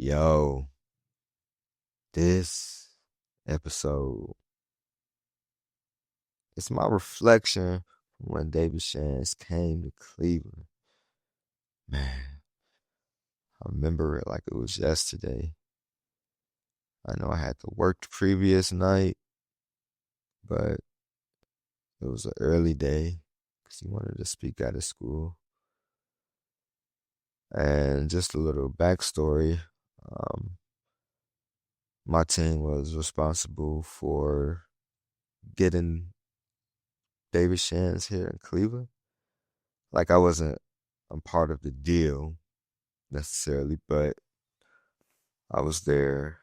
Yo, this episode it's my reflection from when David Shands came to Cleveland. Man, I remember it like it was yesterday. I know I had to work the previous night, but it was an early day because he wanted to speak at his school. And just a little backstory. Um, my team was responsible for getting David Shands here in Cleveland. Like I wasn't a part of the deal necessarily, but I was there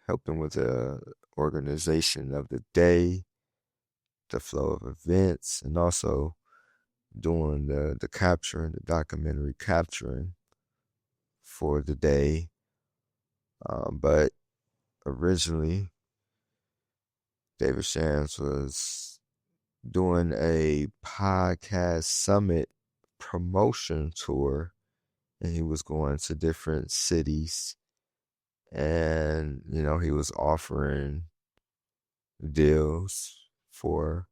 helping with the organization of the day, the flow of events, and also doing the capturing, the documentary capturing for the day. But originally, David Shands was doing a podcast summit promotion tour, and he was going to different cities, and he was offering deals for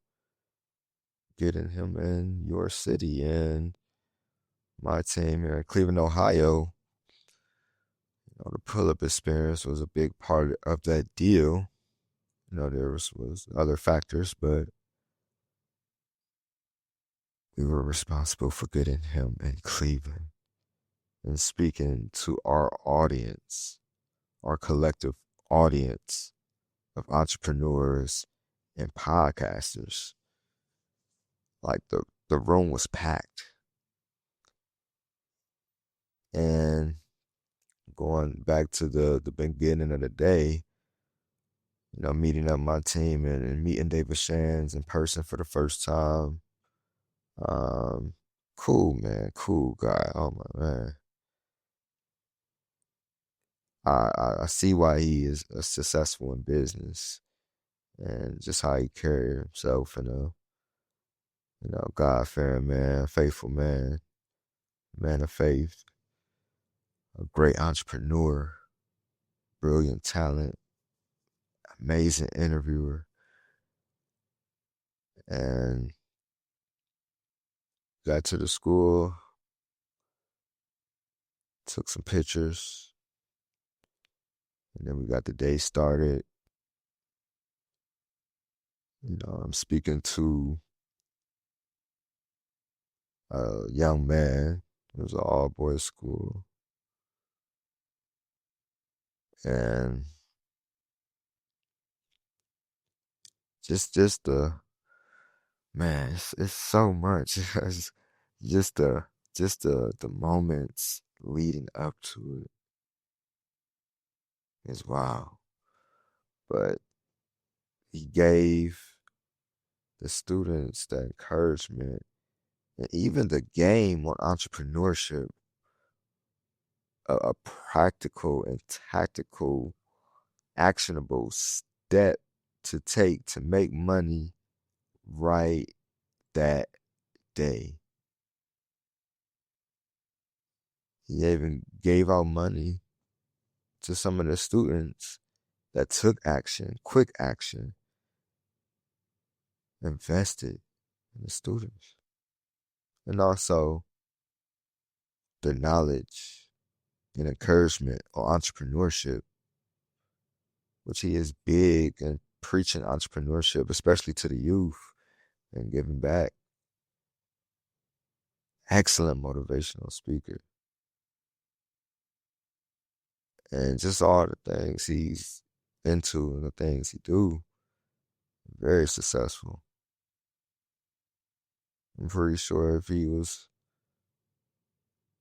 getting him in your city. And my team here in Cleveland, Ohio, the pull-up experience was a big part of that deal. There was other factors, but we were responsible for getting him in Cleveland and speaking to our audience, our collective audience of entrepreneurs and podcasters. Like the room was packed. And going back to the beginning of the day, meeting up my team and meeting David Shands in person for the first time. Cool, man. Cool guy. Oh, my man. I see why he is successful in business and just how he carried himself and God-fearing man, faithful man, man of faith, a great entrepreneur, brilliant talent, amazing interviewer, and got to the school, took some pictures, and then we got the day started. I'm speaking to a young man. It was an all-boys school. And just the man, it's so much. It's just the moments leading up to it is wow. But he gave the students the encouragement and even the game on entrepreneurship, a practical and tactical, actionable step to take to make money right that day. He even gave out money to some of the students that took action, quick action, invested in the students. And also the knowledge and encouragement on entrepreneurship, which he is big in preaching entrepreneurship, especially to the youth and giving back. Excellent motivational speaker. And just all the things he's into and the things he do, very successful. I'm pretty sure if he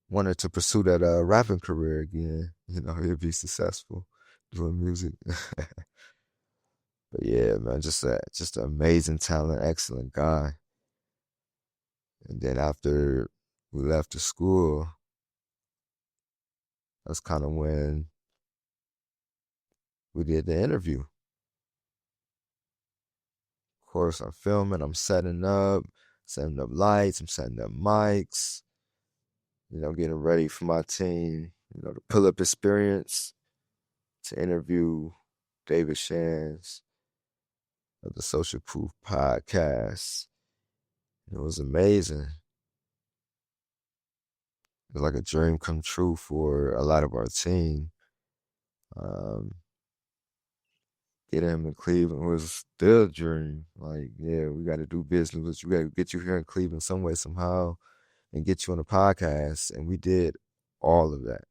wanted to pursue that rapping career again, he'd be successful doing music. But yeah, man, just an amazing talent, excellent guy. And then after we left the school, that's kind of when we did the interview. Of course, I'm filming, I'm setting up lights, I'm setting up mics, getting ready for my team, the pull-up experience to interview David Shands of the Social Proof podcast. It was amazing. It was like a dream come true for a lot of our team. Um, Getting him in Cleveland was still a dream. Like, yeah, we got to do business, but you got to get you here in Cleveland some way, somehow, and get you on the podcast. And we did all of that.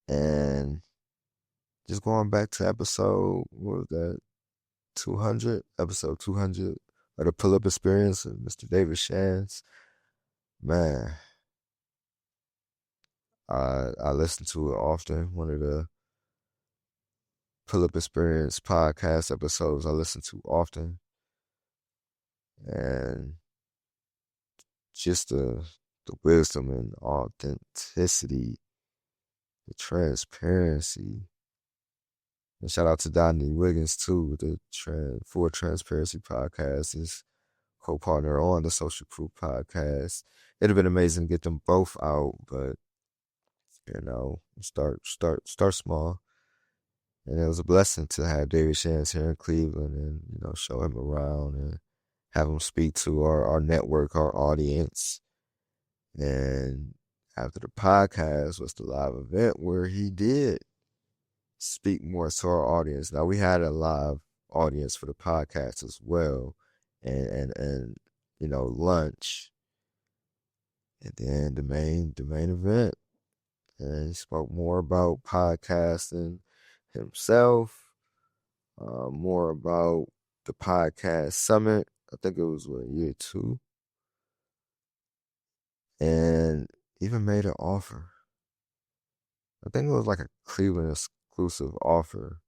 And just going back to episode, what was that? 200, episode 200 of the Pull Up Experience of Mr. David Shands. Man, I listen to it often. One of the Pull Up Experience podcast episodes I listen to often. And just the wisdom and authenticity, the transparency. And shout out to Donnie Wiggins too, with the Full Transparency podcast, his co-partner on the Social Proof podcast. It'd have been amazing to get them both out, but start small. And it was a blessing to have David Shands here in Cleveland and, show him around and have him speak to our network, our audience. And after the podcast was the live event where he did speak more to our audience. Now we had a live audience for the podcast as well, and lunch, and then the main event, and he spoke more about podcasting himself, more about the podcast summit. I think it was year 2, and even made an offer. I think it was like a Cleveland exclusive offer.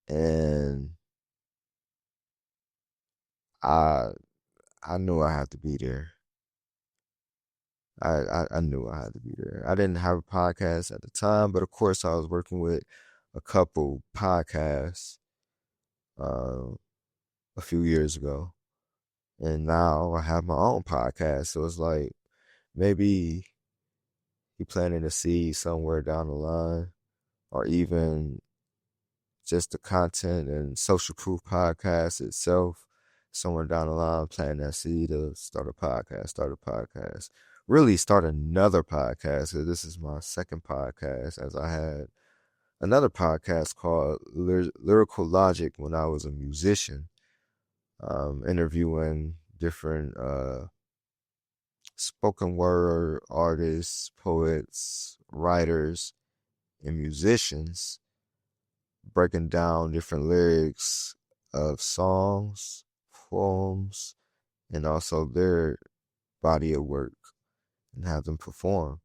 And I I knew I had to be there. I knew I had to be there. I didn't have a podcast at the time, but of course I was working with a couple podcasts uh, a few years ago. And now I have my own podcast. So it's like maybe he planting a seed somewhere down the line, or even just the content and Social Proof podcast itself, somewhere down the line, planting that seed to start a podcast, really start another podcast. Cause this is my second podcast, as I had another podcast called Lyrical Logic when I was a musician, interviewing different spoken word artists, poets, writers, and musicians, breaking down different lyrics of songs, poems, and also their body of work, and have them perform.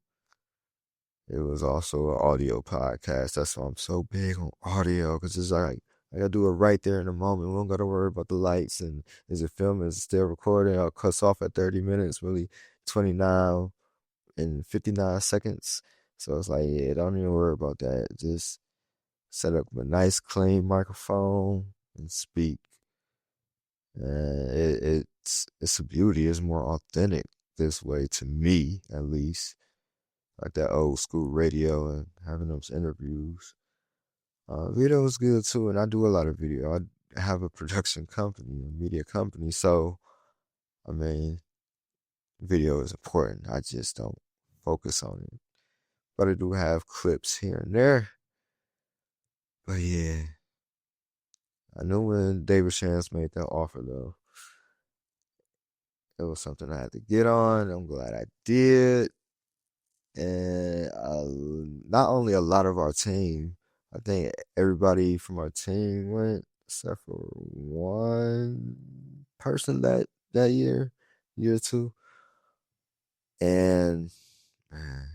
It was also an audio podcast. That's why I'm so big on audio, because it's like I gotta do it right there in the moment. We don't gotta worry about the lights and is it filming, is it still recording? I'll cuts off at 30 minutes, really 29 and 59 seconds. So it's like, yeah, don't even worry about that. Just set up a nice clean microphone and speak. And it's a beauty. It's more authentic this way, to me at least. Like that old school radio and having those interviews. Video is good too, and I do a lot of video. I have a production company, a media company, so I mean, video is important. I just don't focus on it, but I do have clips here and there. But yeah, I knew when David Shands made that offer though, it was something I had to get on. I'm glad I did. And not only a lot of our team, I think everybody from our team went, except for one person that year 2. And man,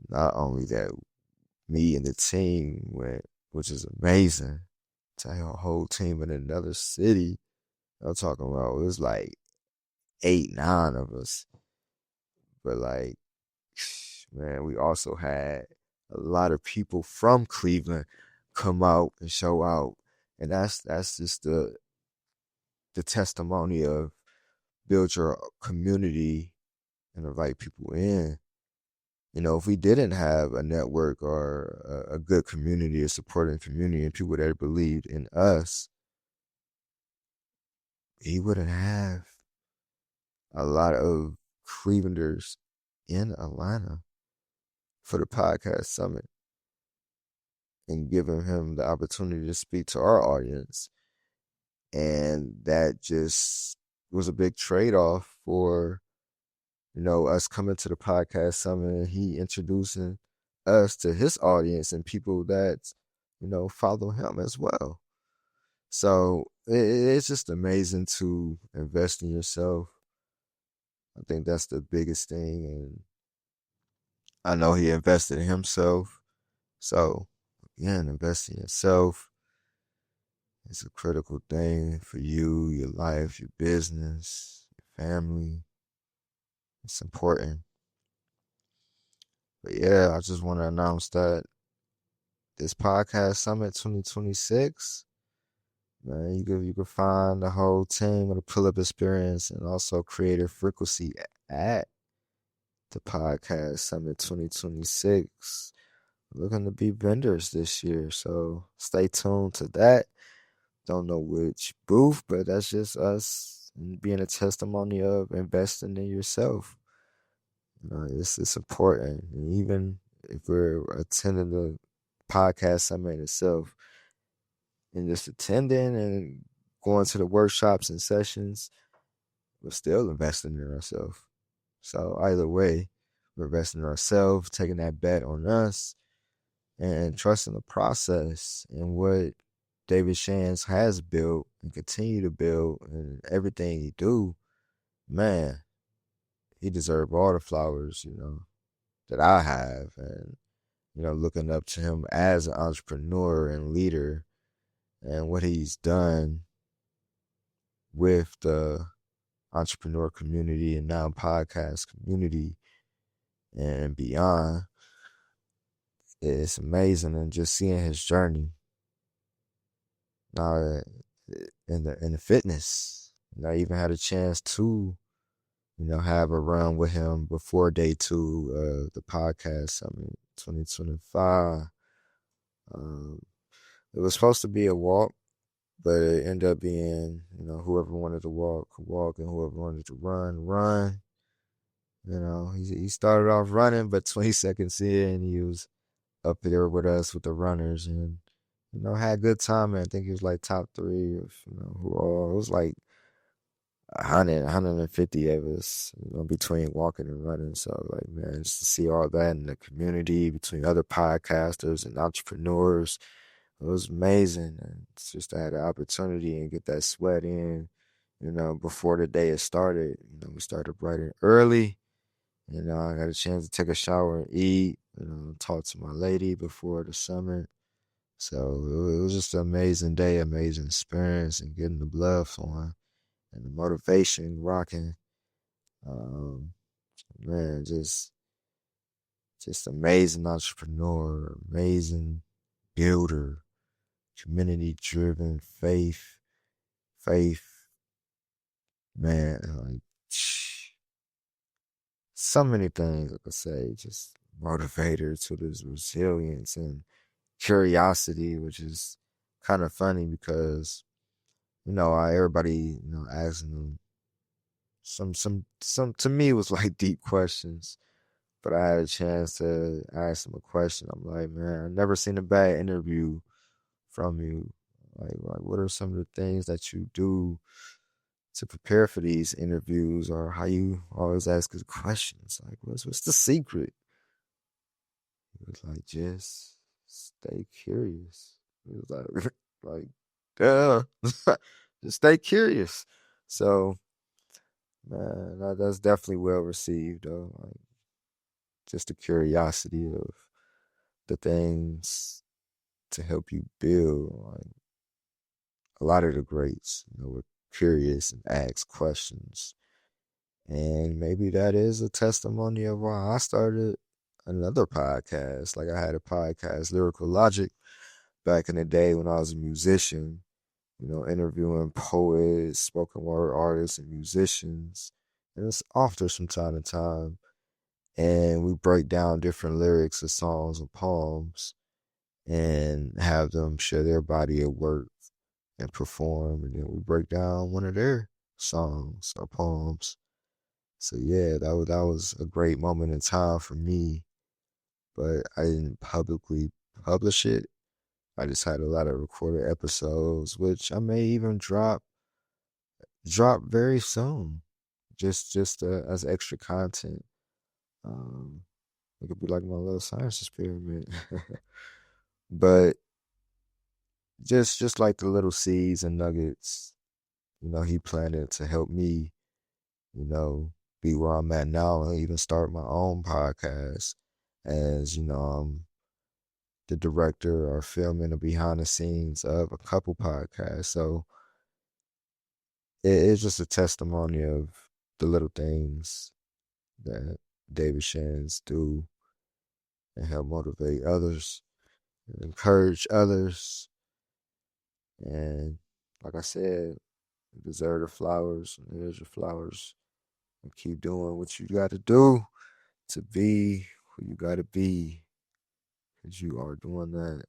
not only that, me and the team went, which is amazing. To have a whole team in another city. I'm talking about, it was like 8, 9 of us. But like, man, we also had a lot of people from Cleveland come out and show out. And that's just the testimony of build your community and invite people in. If we didn't have a network or a good community, a supporting community, and people that believed in us, we wouldn't have a lot of Clevelanders in Atlanta for the podcast summit and giving him the opportunity to speak to our audience. And that just was a big trade-off for, us coming to the podcast summit and he introducing us to his audience and people that, follow him as well. So it's just amazing to invest in yourself. I think that's the biggest thing. And I know he invested in himself. So, again, invest in yourself. It's a critical thing for you, your life, your business, your family. It's important. But yeah, I just want to announce that this podcast summit 2026, man, you can find the whole team of the Pull Up Experience and also Creative Frequency at the podcast summit 2026. Looking to be vendors this year, so stay tuned to that. Don't know which booth, but that's just us being a testimony of investing in yourself. It's important. And even if we're attending the podcast summit itself and just attending and going to the workshops and sessions, we're still investing in ourselves. So either way, we're investing in ourselves, taking that bet on us, and trusting the process and what David Shands has built and continue to build and everything he do. Man, he deserves all the flowers, that I have. And, looking up to him as an entrepreneur and leader and what he's done with the entrepreneur community and now podcast community and beyond. It's amazing, and just seeing his journey now in the fitness. I even had a chance to, have a run with him before day 2 of the podcast. 2025. It was supposed to be a walk, but it ended up being, whoever wanted to walk could walk, and whoever wanted to run. He started off running, but 20 seconds in, he was up there with us with the runners, and had a good time. And I think he was like top 3 of who all. It was like 150 of us, between walking and running. So like, man, just to see all that in the community between other podcasters and entrepreneurs, it was amazing. And it's just to have the opportunity and get that sweat in, before the day has started. We started bright and early. I got a chance to take a shower and eat, talk to my lady before the summit. So it was just an amazing day, amazing experience, and getting the blood flowing and the motivation rocking. Um, Man, just amazing entrepreneur, amazing builder, community driven, faith, man, like so many things I could say, just motivator to this resilience and curiosity, which is kind of funny because, everybody, asking them some to me was like deep questions, but I had a chance to ask him a question. I'm like, man, I've never seen a bad interview from you. Like, what are some of the things that you do to prepare for these interviews, or how you always ask us questions? Like, what's the secret? He was like, just stay curious. He was like, like, duh, just stay curious. So, man, that's definitely well received, though. Like, just the curiosity of the things to help you build. Like, a lot of the greats, were curious and asked questions. And maybe that is a testimony of why I started another podcast. Like, I had a podcast, Lyrical Logic, back in the day when I was a musician. interviewing poets, spoken word artists, and musicians. And it's often from time to time. And we break down different lyrics of songs or poems and have them share their body of work and perform. And then we break down one of their songs or poems. So yeah, that was a great moment in time for me, but I didn't publicly publish it. I just had a lot of recorded episodes, which I may even drop very soon, just as extra content. Um, it could be like my little science experiment, but just like the little seeds and nuggets, he planted to help me, you know, be where I'm at now and even start my own podcast as, I'm the director or filming the behind the scenes of a couple podcasts. So it's just a testimony of the little things that David Shands do and help motivate others, and encourage others. And like I said, you deserve the flowers. And here's your flowers. And keep doing what you got to do to be who you got to be. Because you are doing that.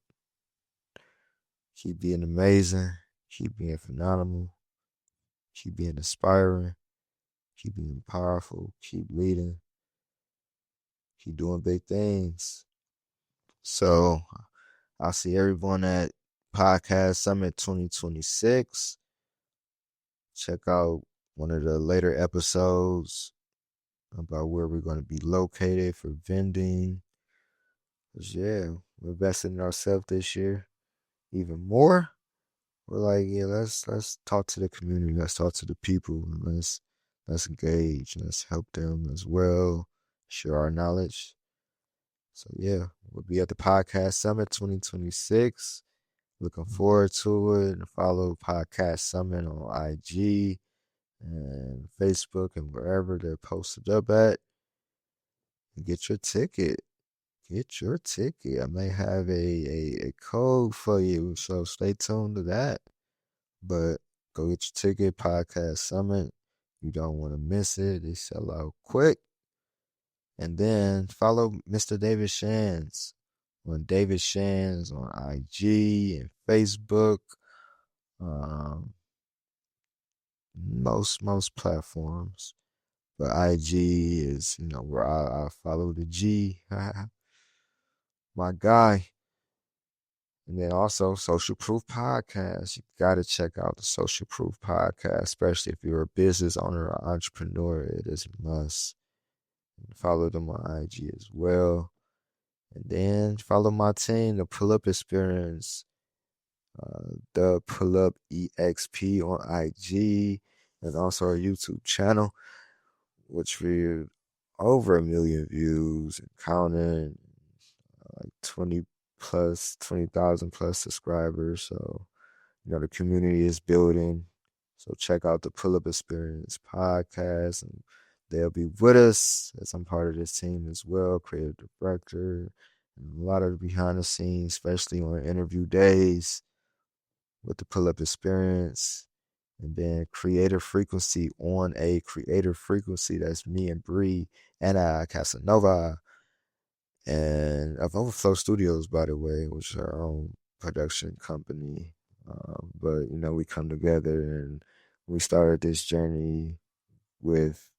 Keep being amazing. Keep being phenomenal. Keep being inspiring. Keep being powerful. Keep leading. Keep doing big things. So I'll see everyone at Podcast Summit 2026. Check out one of the later episodes about where we're going to be located for vending. Cause yeah, we're investing in ourselves this year even more. We're like, yeah, let's talk to the community, let's talk to the people, and let's engage, and let's help them as well, share our knowledge. So yeah, we'll be at the Podcast Summit 2026. Looking forward to it. And follow Podcast Summit on IG and Facebook and wherever they're posted up at. And get your ticket. Get your ticket. I may have a code for you, so stay tuned to that. But go get your ticket, Podcast Summit. You don't want to miss it. They sell out quick. And then follow Mr. David Shands on David Shands on IG and Facebook. Um, most platforms. But IG is, where I follow the G. My guy. And then also Social Proof Podcast. You gotta check out the Social Proof Podcast, especially if you're a business owner or entrepreneur. It is a must. And follow them on IG as well. And then follow my team, the Pull Up Experience, the Pull Up EXP on IG, and also our YouTube channel, which we over 1 million views and counting, like 20,000 plus subscribers. So, the community is building. So check out the Pull Up Experience podcast, and they'll be with us as I'm part of this team as well, creative director, and a lot of behind the scenes, especially on interview days with the Pull Up Experience. And then Creative Frequency on a Creative Frequency. That's me and Bree and Casanova. And of Overflow Studios, by the way, which is our own production company. But, we come together and we started this journey with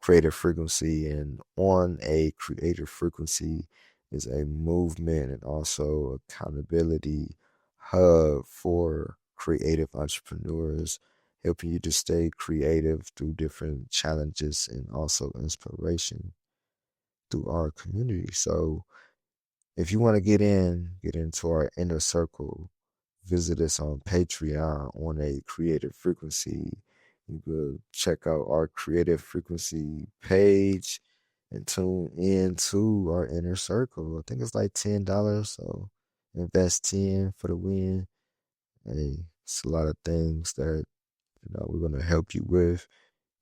Creative Frequency. And on a Creative Frequency is a movement and also accountability hub for creative entrepreneurs, helping you to stay creative through different challenges and also inspiration through our community. So if you want to get into our inner circle, visit us on Patreon on a Creative Frequency. You could check out our Creative Frequency page and tune in to our inner circle. I think it's like $10, so invest 10 for the win. Hey, it's a lot of things that we're gonna help you with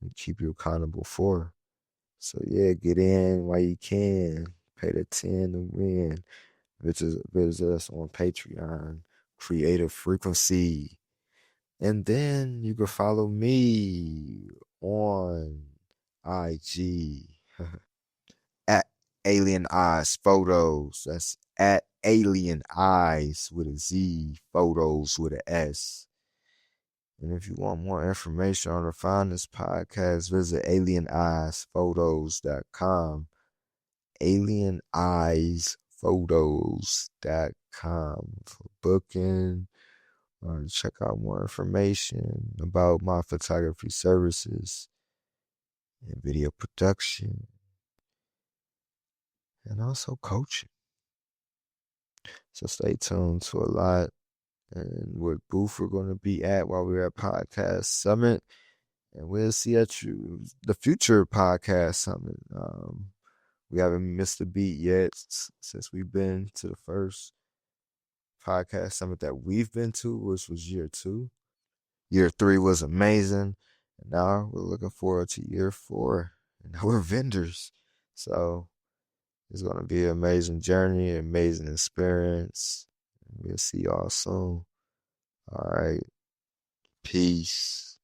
and keep you accountable for. So yeah, get in while you can. Pay the 10 to win. Visit us on Patreon, Creative Frequency. And then you can follow me on IG at Alien Eyes Photos. That's at Alien Eyes with a Z, Photos with a S. And if you want more information on the find this podcast, visit alieneyesphotos.com. Alieneyesphotos.com for booking or check out more information about my photography services and video production and also coaching. So stay tuned to a lot and what booth we're going to be at while we're at Podcast Summit. And we'll see at the future Podcast Summit. We haven't missed a beat yet since we've been to the first Podcast Summit that we've been to, which was year 2. Year 3 was amazing. And now we're looking forward to year 4. And now we're vendors. So it's going to be an amazing journey, amazing experience. We'll see y'all soon. All right. Peace.